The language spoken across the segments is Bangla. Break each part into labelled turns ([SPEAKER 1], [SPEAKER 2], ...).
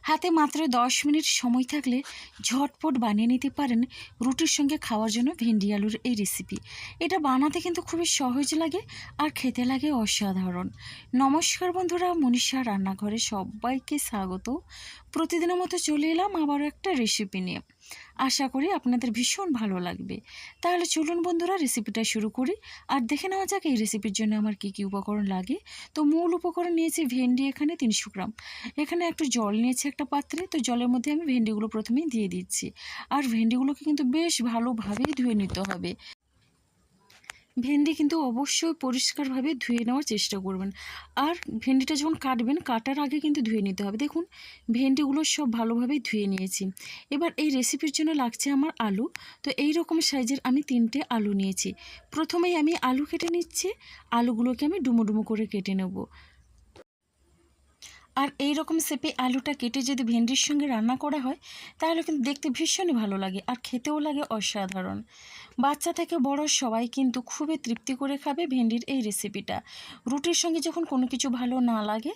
[SPEAKER 1] হাতে মাত্র 10 মিনিট সময় থাকলে ঝটপট বানিয়ে নিতে পারেন রুটির সঙ্গে খাওয়ার জন্য ভেন্ডি আলুর এই রেসিপি। এটা বানাতে কিন্তু খুবই সহজ লাগে আর খেতে লাগে অসাধারণ। নমস্কার বন্ধুরা, মনীষা রান্নাঘরে সবাইকে স্বাগত। প্রতিদিনের মতো চলে এলাম আবারও একটা রেসিপি নিয়ে। আশা করি আপনাদের ভীষণ ভালো লাগবে। তাহলে চলুন বন্ধুরা রেসিপিটা শুরু করি আর দেখে নেওয়া যাক এই রেসিপির জন্য আমার কী কী উপকরণ লাগে। তো মূল উপকরণ নিয়েছি ভেন্ডি এখানে 300 গ্রাম। এখানে একটু জল নিয়েছি একটা পাত্রে, তো জলের মধ্যে আমি ভেন্ডিগুলো প্রথমেই দিয়ে দিচ্ছি। আর ভেন্ডিগুলোকে কিন্তু বেশ ভালোভাবেই ধুয়ে নিতে হবে। ভেন্ডি কিন্তু অবশ্যই পরিষ্কারভাবে ধুয়ে নেওয়ার চেষ্টা করবেন। আর ভেন্ডিটা যখন কাটবেন, কাটার আগে কিন্তু ধুয়ে নিতে হবে। দেখুন ভেন্ডিগুলো সব ভালোভাবেই ধুয়ে নিয়েছি। এবার এই রেসিপির জন্য লাগছে আমার আলু। তো এই রকম সাইজের আমি 3টে আলু নিয়েছি। প্রথমেই আমি আলু কেটে নিচ্ছি। আলুগুলোকে আমি ডুমো ডুমো করে কেটে নেব। আর এই রকম শেপে আলুটা কেটে যদি ভেন্ডির সঙ্গে রান্না করা হয় তাহলে কিন্তু দেখতে ভীষণই ভালো লাগে আর খেতেও লাগে অসাধারণ। বাচ্চা থেকে বড় সবাই কিন্তু খুবই তৃপ্তি করে খাবে ভেন্ডির এই রেসিপিটা। রুটির সঙ্গে যখন কোনো কিছু ভালো না লাগে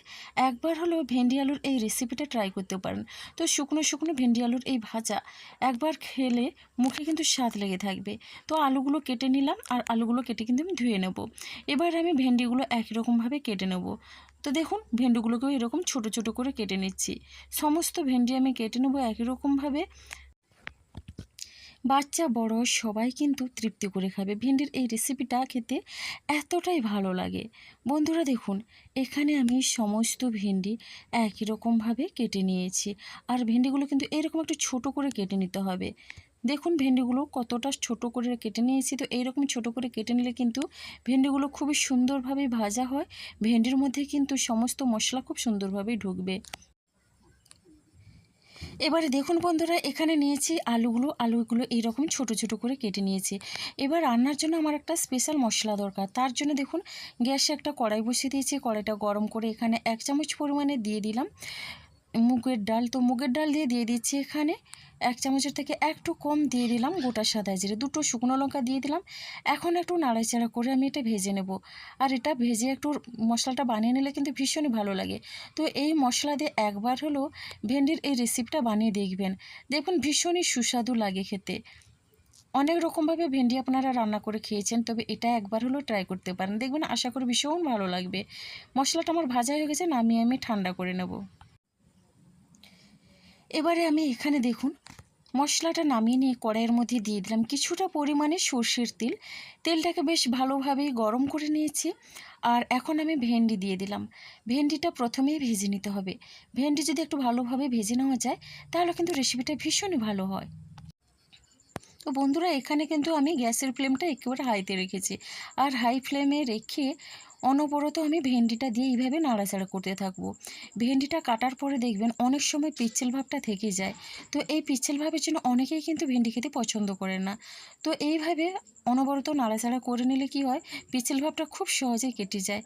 [SPEAKER 1] একবার হলেও ভেন্ডি আলুর এই রেসিপিটা ট্রাই করতে পারেন। তো শুকনো শুকনো ভেন্ডি আলুর এই ভাজা একবার খেলে মুখে কিন্তু স্বাদ লেগে থাকবে। তো আলুগুলো কেটে নিলাম আর আলুগুলো কেটে কিন্তু আমি ধুয়ে নেব। এবার আমি ভেন্ডিগুলো একই রকমভাবে কেটে নেব। তো দেখুন ভেন্ডিগুলোকেও এরকম ছোট ছোট করে কেটে নিচ্ছি। সমস্ত ভেন্ডি আমি কেটে নেব একই রকমভাবে। বাচ্চা বড় সবাই কিন্তু তৃপ্তি করে খাবে। ভেন্ডির এই রেসিপিটা খেতে এতটাই ভালো লাগে। বন্ধুরা দেখুন এখানে আমি সমস্ত ভেন্ডি একই রকমভাবে কেটে নিয়েছি। আর ভেন্ডিগুলো কিন্তু এরকম একটু ছোট করে কেটে নিতে হবে। দেখুন ভেন্ডিগুলো কতটা ছোট করে কেটে নিয়েছি। তো এইরকম ছোট করে কেটে নিলে কিন্তু ভেন্ডিগুলো খুবই সুন্দরভাবে ভাজা হয়। ভেন্ডির মধ্যে কিন্তু সমস্ত মশলা খুব সুন্দরভাবেই ঢুকবে। এবারে দেখুন বন্ধুরা এখানে নিয়েছি আলুগুলো এইরকম ছোট ছোট করে কেটে নিয়েছি। এবার রান্নার জন্য আমার একটা স্পেশাল মশলা দরকার। তার জন্য দেখুন গ্যাসে একটা কড়াই বসিয়ে দিয়েছি। কড়াইটা গরম করে এখানে 1 চামচ পরিমাণে দিয়ে দিলাম মুগের ডাল। তো মুগের ডাল দিয়ে দিচ্ছি এখানে 1 চামচের থেকে একটু কম দিয়ে দিলাম গোটা সাদা জিরে, 2টো শুকনো লঙ্কা দিয়ে দিলাম। এখন একটু নাড়াচাড়া করে আমি এটা ভেজে নেব। আর এটা ভেজে একটু মশলাটা বানিয়ে নিলে কিন্তু ভীষণই ভালো লাগে। তো এই মশলা দিয়ে একবার হলো ভেন্ডির এই রেসিপিটা বানিয়ে দেখবেন, দেখুন ভীষণই সুস্বাদু লাগে খেতে। অনেক রকমভাবে ভেন্ডি আপনারা রান্না করে খেয়েছেন, তবে এটা একবার হলো ট্রাই করতে পারেন, দেখবেন আশা করি ভীষণ ভালো লাগবে। মশলাটা আমার ভাজা হয়ে গেছে, নামিয়ে আমি ঠান্ডা করে নেব। এবারে আমি এখানে দেখুন মশলাটা নামিয়ে নিয়ে কড়াইয়ের মধ্যে দিয়ে দিলাম কিছুটা পরিমাণে সর্ষের তেল। তেলটাকে বেশ ভালোভাবে গরম করে নিয়েছি। আর এখন আমি ভেন্ডি দিয়ে দিলাম। ভেন্ডিটা প্রথমেই ভেজে নিতে হবে। ভেন্ডি যদি একটু ভালোভাবে ভেজে নেওয়া যায় তাহলে কিন্তু রেসিপিটা ভীষণই ভালো হয়। তো বন্ধুরা এখানে কিন্তু আমি গ্যাসের ফ্লেমটা একেবারে হাইতে রেখেছি। আর হাই ফ্লেমে রেখে অনবরত আমি ভেন্ডিটা দিয়ে এইভাবে নাড়াচাড়া করতে থাকবো। ভেন্ডিটা কাটার পরে দেখবেন অনেক সময় পিচ্ছিল ভাবটা থেকে যায়। তো এই পিচ্ছিল ভাবের জন্য অনেকেই কিন্তু ভেন্ডি খেতে পছন্দ করে না। তো এইভাবে অনবরত নাড়াচাড়া করে নিলে কি হয়, পিচ্ছিল ভাবটা খুব সহজেই কেটে যায়।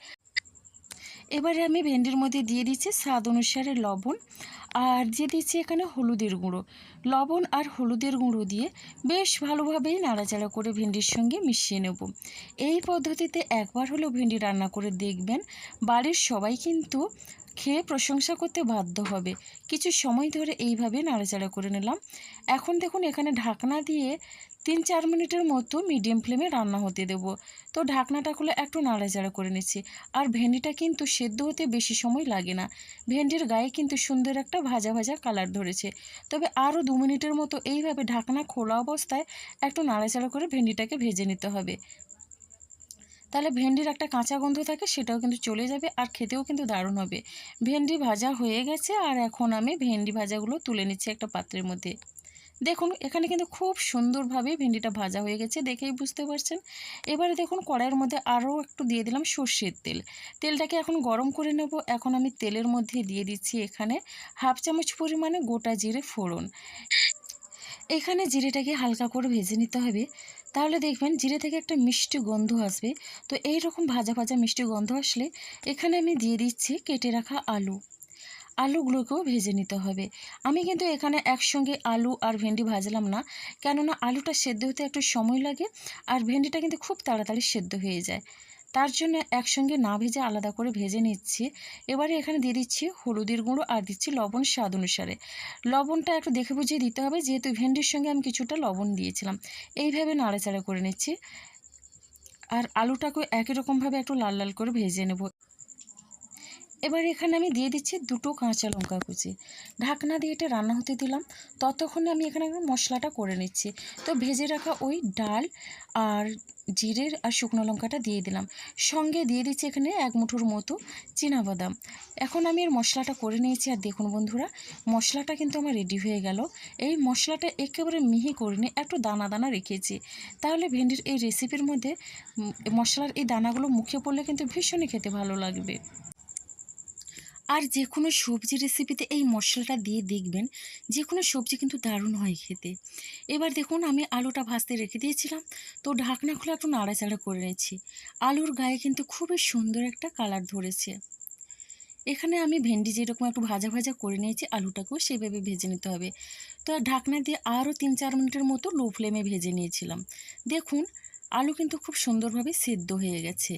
[SPEAKER 1] এবারে আমি ভেন্ডির মধ্যে দিয়ে দিচ্ছি স্বাদ অনুসারে লবণ। আর দিয়ে দিচ্ছি এখানে হলুদের গুঁড়ো। লবণ আর হলুদের গুঁড়ো দিয়ে বেশ ভালোভাবেই নাড়াচাড়া করে ভেন্ডির সঙ্গে মিশিয়ে নেব। এই পদ্ধতিতে একবার হলেও ভেন্ডি রান্না করে দেখবেন, বাড়ির সবাই কিন্তু খেয়ে প্রশংসা করতে বাধ্য হবে। কিছু সময় ধরে এইভাবে নাড়াচাড়া করে নিলাম। এখন দেখুন এখানে ঢাকনা দিয়ে 3-4 মিনিটের মতো মিডিয়াম ফ্লেমে রান্না হতে দেব। তো ঢাকনাটা খুলে একটু নাড়াচাড়া করে নিচ্ছি। আর ভেন্ডিটা কিন্তু সেদ্ধ হতে বেশি সময় লাগে না। ভেন্ডির গায়ে কিন্তু সুন্দর একটা ভাজা ভাজা কালার ধরেছে। তবে আরও 2 মিনিটের মতো এইভাবে ঢাকনা খোলা অবস্থায় একটু নাড়াচাড়া করে ভেন্ডিটাকে ভেজে নিতে হবে। তাহলে ভেন্ডির একটা কাঁচা গন্ধ থাকে সেটাও কিন্তু চলে যাবে আর খেতেও কিন্তু দারুণ হবে। ভেন্ডি ভাজা হয়ে গেছে আর এখন আমি ভেন্ডি ভাজাগুলো তুলে নিচ্ছি একটা পাত্রের মধ্যে। দেখুন এখানে কিন্তু খুব সুন্দরভাবে ভেন্ডিটা ভাজা হয়ে গেছে, দেখেই বুঝতে পারছেন। এবারে দেখুন কড়াইয়ের মধ্যে আরও একটু দিয়ে দিলাম সর্ষের তেল। তেলটাকে এখন গরম করে নেব। এখন আমি তেলের মধ্যে দিয়ে দিচ্ছি এখানে 1/2 চামচ পরিমাণে গোটা জিরে ফোড়ন। এখানে জিরেটাকে হালকা করে ভেজে নিতে হবে, তাহলে দেখবেন জিরে থেকে একটা মিষ্টি গন্ধ আসবে। তো এই রকম ভাজা ভাজা মিষ্টি গন্ধ আসলে এখানে আমি দিয়ে দিচ্ছি কেটে রাখা আলুগুলোকেও ভেজে নিতে হবে। আমি কিন্তু এখানে একসঙ্গে আলু আর ভেন্ডি ভাজলাম না, কেননা আলুটা সেদ্ধ হতে একটু সময় লাগে আর ভেন্ডিটা কিন্তু খুব তাড়াতাড়ি সেদ্ধ হয়ে যায়। তার জন্য একসঙ্গে না ভেজে আলাদা করে ভেজে নিচ্ছি। এবারে এখানে দিয়ে দিচ্ছি হলুদের গুঁড়ো আর দিচ্ছি লবণ স্বাদ অনুসারে। লবণটা একটু দেখে বুঝিয়ে দিতে হবে, যেহেতু ভেন্ডির সঙ্গে আমি কিছুটা লবণ দিয়েছিলাম। এইভাবে নাড়াচাড়া করে নিচ্ছি আর আলুটাকেও একই রকমভাবে একটু লাল লাল করে ভেজে নেব। এবার এখানে আমি দিয়ে দিচ্ছি 2টো কাঁচা লঙ্কা কুচি। ঢাকনা দিয়ে এটা রান্না হতে দিলাম। ততক্ষণে আমি এখানে মশলাটা করে নিচ্ছি। তো ভেজে রাখা ওই ডাল আর জিরের আর শুকনো লঙ্কাটা দিয়ে দিলাম। সঙ্গে দিয়ে দিচ্ছি এখানে 1 মুঠোর মতো চিনাবাদাম। এখন আমি এর মশলাটা করে নিয়েছি আর দেখুন বন্ধুরা, মশলাটা কিন্তু আমার রেডি হয়ে গেল। এই মশলাটা একেবারে মিহি করে নিয়ে একটু দানা দানা রেখেছি। তাহলে ভেন্ডির এই রেসিপির মধ্যে মশলার এই দানাগুলো মুখে পড়লে কিন্তু ভীষণই খেতে ভালো লাগবে। আর যে কোনো সবজি রেসিপিতে এই মশলাটা দিয়ে দেখবেন, যে কোনো সবজি কিন্তু দারুণ হয় খেতে। এবার দেখুন আমি আলুটা ভাজতে রেখে দিয়েছিলাম, তো ঢাকনা খুলে একটু নাড়াচাড়া করে নিয়েছি। আলুর গায়ে কিন্তু খুবই সুন্দর একটা কালার ধরেছে। এখানে আমি ভেন্ডি যেরকম একটু ভাজা ভাজা করে নিয়েছি, আলুটাকেও সেভাবে ভেজে নিতে হবে। তো ঢাকনা দিয়ে আরও 3-4 মিনিটের মতো লো ফ্লেমে ভেজে নিয়েছিলাম। দেখুন আলু কিন্তু খুব সুন্দরভাবে সেদ্ধ হয়ে গেছে।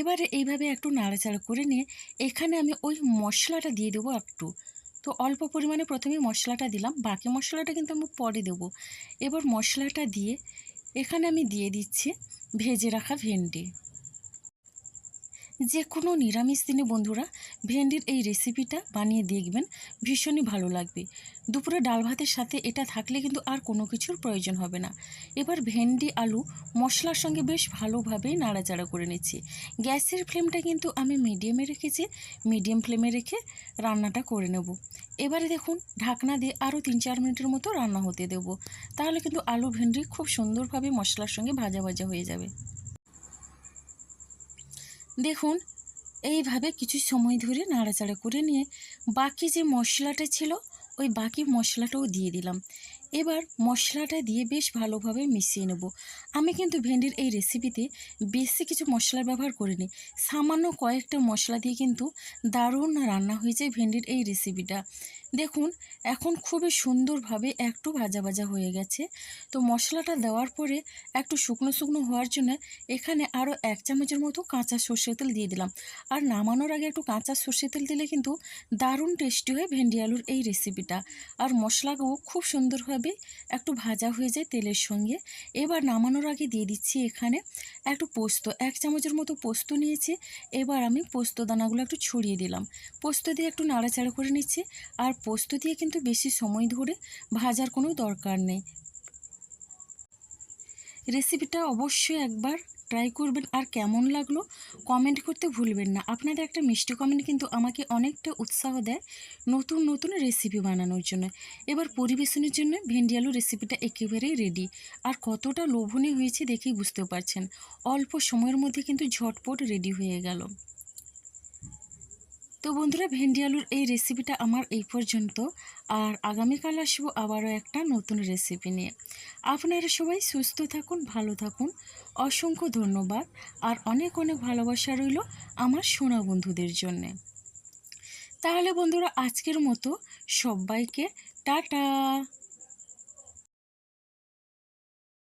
[SPEAKER 1] এবারে এইভাবে একটু নাড়াচাড়া করে নিয়ে এখানে আমি ওই মশলাটা দিয়ে দেবো একটু। তো অল্প পরিমাণে প্রথমে মশলাটা দিলাম, বাকি মশলাটা কিন্তু আমি পরে দেবো। এবার মশলাটা দিয়ে এখানে আমি দিয়ে দিচ্ছি ভেজে রাখা ভেন্ডি। যে কোনো নিরামিষ দিনে বন্ধুরা ভেন্ডির এই রেসিপিটা বানিয়ে দেখবেন, ভীষণই ভালো লাগবে। দুপুরে ডাল ভাতের সাথে এটা থাকলে কিন্তু আর কোনো কিছুর প্রয়োজন হবে না। এবার ভেন্ডি আলু মশলার সঙ্গে বেশ ভালোভাবেই নাড়াচাড়া করে নিচ্ছি। গ্যাসের ফ্লেমটা কিন্তু আমি মিডিয়ামে রেখেছি, মিডিয়াম ফ্লেমে রেখে রান্নাটা করে নেব। এবারে দেখুন ঢাকনা দিয়ে আরও 3-4 মিনিটের মতো রান্না হতে দেব। তাহলে কিন্তু আলু ভেন্ডি খুব সুন্দরভাবে মশলার সঙ্গে ভাজা ভাজা হয়ে যাবে। দেখুন এইভাবে কিছু সময় ধরে নাড়াচাড়া করে নিয়ে বাকি যে মশলাটা ছিল ওই বাকি মশলাটাও দিয়ে দিলাম। এবার মশলাটা দিয়ে বেশ ভালোভাবে মিশিয়ে নেব। আমি কিন্তু ভেন্ডির এই রেসিপিতে বেশি কিছু মশলা ব্যবহার করিনি, সামান্য কয়েকটা মশলা দিয়ে কিন্তু দারুণ রান্না হয়ে যায় ভেন্ডির এই রেসিপিটা। দেখুন এখন খুবই সুন্দরভাবে একটু ভাজা ভাজা হয়ে গেছে। তো মশলাটা দেওয়ার পরে একটু শুকনো শুকনো হওয়ার জন্য এখানে আরও 1 চামচের মতো কাঁচা সর্ষের তেল দিয়ে দিলাম। আর নামানোর আগে একটু কাঁচা সর্ষের তেল দিলে কিন্তু দারুণ টেস্টি হয় ভেন্ডি আলুর এই রেসিপিটা। আর মশলাগুলো খুব সুন্দরভাবে একটু ভাজা হয়ে যায় তেলের সঙ্গে। এবার নামানোর আগে দিয়ে দিচ্ছি এখানে একটু পোস্ত, 1 চামচের মতো পোস্ত নিয়েছি। এবার আমি পোস্ত দানাগুলো একটু ছড়িয়ে দিলাম। পোস্ত দিয়ে একটু নাড়াচাড়া করে নিচ্ছি। আর পোস্ত দিয়ে কিন্তু বেশি সময় ধরে ভাজার কোনো দরকার নেই। রেসিপিটা অবশ্যই একবার ট্রাই করবেন আর কেমন লাগলো কমেন্ট করতে ভুলবেন না। আপনাদের একটা মিষ্টি কমেন্ট কিন্তু আমাকে অনেকটা উৎসাহ দেয় নতুন নতুন রেসিপি বানানোর জন্য। এবার পরিবেশনের জন্য ভেন্ডি আলু রেসিপিটা একেবারেই রেডি। আর কতটা লোভনীয় হয়েছে দেখেই বুঝতে পারছেন। অল্প সময়ের মধ্যে কিন্তু ঝটপট রেডি হয়ে গেল। তো বন্ধুরা ভেন্ডি আলুর এই রেসিপিটা আমার এই পর্যন্ত। আর আগামীকাল আসবো আবারও একটা নতুন রেসিপি নিয়ে। আপনারা সবাই সুস্থ থাকুন, ভালো থাকুন। অসংখ্য ধন্যবাদ আর অনেক অনেক ভালোবাসা রইল আমার সোনা বন্ধুদের জন্যে। তাহলে বন্ধুরা আজকের মতো সবাইকে টাটা।